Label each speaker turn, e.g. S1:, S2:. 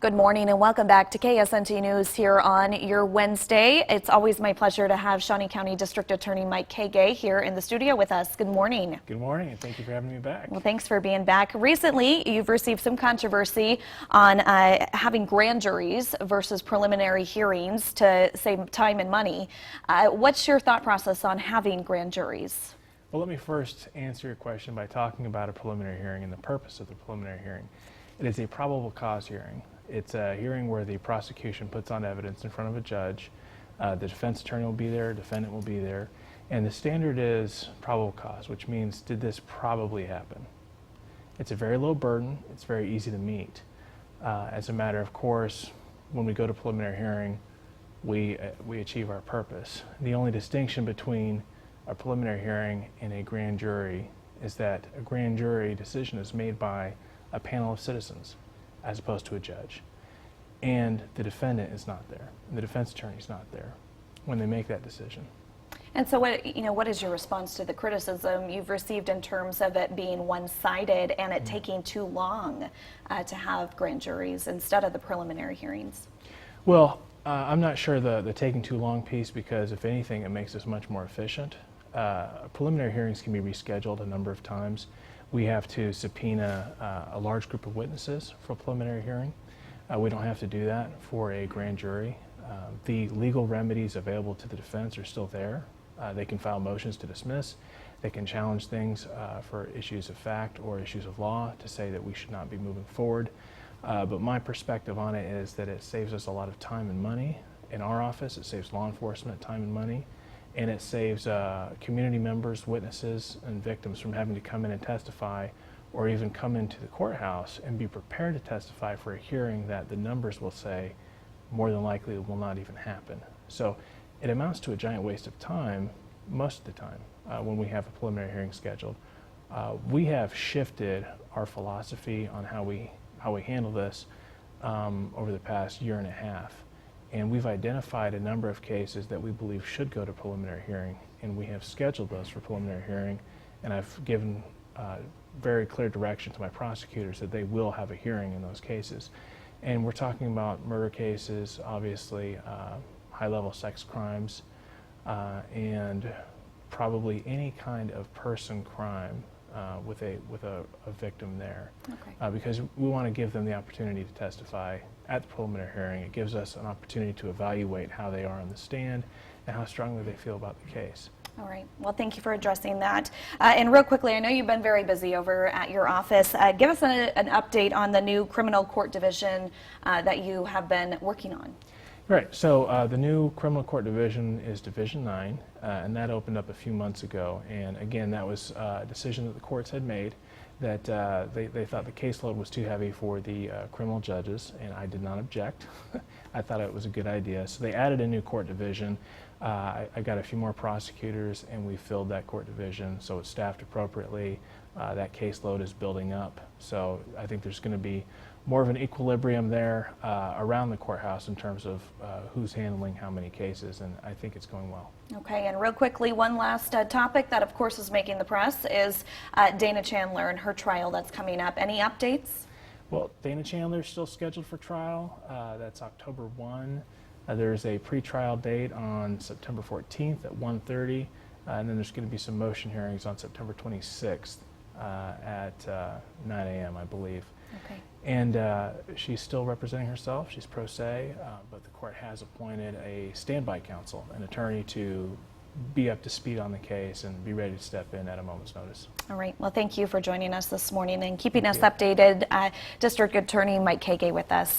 S1: Good morning and welcome back to KSNT News here on your Wednesday. It's always my pleasure to have Shawnee County District Attorney Mike Kagay here in the studio with us. Good morning.
S2: Good morning, and thank you for having me back.
S1: Well, thanks for being back. Recently, you've received some controversy on having grand juries versus preliminary hearings to save time and money. What's your thought process on having grand juries?
S2: Well, let me first answer your question by talking about a preliminary hearing and the purpose of the preliminary hearing. It is a probable cause hearing. It's a hearing where the prosecution puts on evidence in front of a judge. The defense attorney will be there, defendant will be there, and the standard is probable cause, which means did this probably happen? It's a very low burden. It's very easy to meet. As a matter of course, when we go to preliminary hearing, we achieve our purpose. The only distinction between a preliminary hearing and a grand jury is that a grand jury decision is made by a panel of citizens as opposed to a judge. And the defendant is not there, and the defense attorney is not there when they make that decision.
S1: And so what is your response to the criticism you've received in terms of it being one-sided and it taking too long to have grand juries instead of the preliminary hearings?
S2: Well, I'm not sure the taking too long piece, because if anything, it makes us much more efficient. Preliminary hearings can be rescheduled a number of times. We have to subpoena a large group of witnesses for a preliminary hearing. We don't have to do that for a grand jury. The legal remedies available to the defense are still there. They can file motions to dismiss. They can challenge things for issues of fact or issues of law to say that we should not be moving forward. But my perspective on it is that it saves us a lot of time and money in our office. It saves law enforcement time and money. And it saves community members, witnesses, and victims from having to come in and testify, or even come into the courthouse and be prepared to testify for a hearing that the numbers will say more than likely will not even happen. So it amounts to a giant waste of time most of the time when we have a preliminary hearing scheduled. We have shifted our philosophy on how we handle this over the past year and a half. And we've identified a number of cases that we believe should go to preliminary hearing, and we have scheduled those for preliminary hearing, and I've given very clear direction to my prosecutors that they will have a hearing in those cases. And we're talking about murder cases, obviously high-level sex crimes, and probably any kind of person crime with a victim there.
S1: Okay.
S2: Because we want to give them the opportunity to testify at the preliminary hearing. It gives us an opportunity to evaluate how they are on the stand and how strongly they feel about the case.
S1: All right. Well, thank you for addressing that. And real quickly, I know you've been very busy over at your office. Give us an update on the new criminal court division that you have been working on.
S2: Right. So the new criminal court division is Division 9, and that opened up a few months ago. And again, that was a decision that the courts had made, that they thought the caseload was too heavy for the criminal judges, and I did not object. I thought it was a good idea. So they added a new court division. I got a few more prosecutors, and we filled that court division, so it's staffed appropriately. That caseload is building up. So I think there's going to be more of an equilibrium there around the courthouse in terms of who's handling how many cases, and I think it's going well.
S1: Okay, and real quickly, one last topic that of course is making the press is Dana Chandler and her trial that's coming up. Any updates?
S2: Well, Dana Chandler is still scheduled for trial. That's October 1. There's a pre-trial date on September 14th at 1:30, and then there's going to be some motion hearings on September 26th at 9 a.m., I believe.
S1: Okay.
S2: And she's still representing herself. She's pro se, but the court has appointed a standby counsel, an attorney, to be up to speed on the case and be ready to step in at a moment's notice.
S1: All right. Well, thank you for joining us this morning and keeping us updated. District Attorney Mike Kagay with us.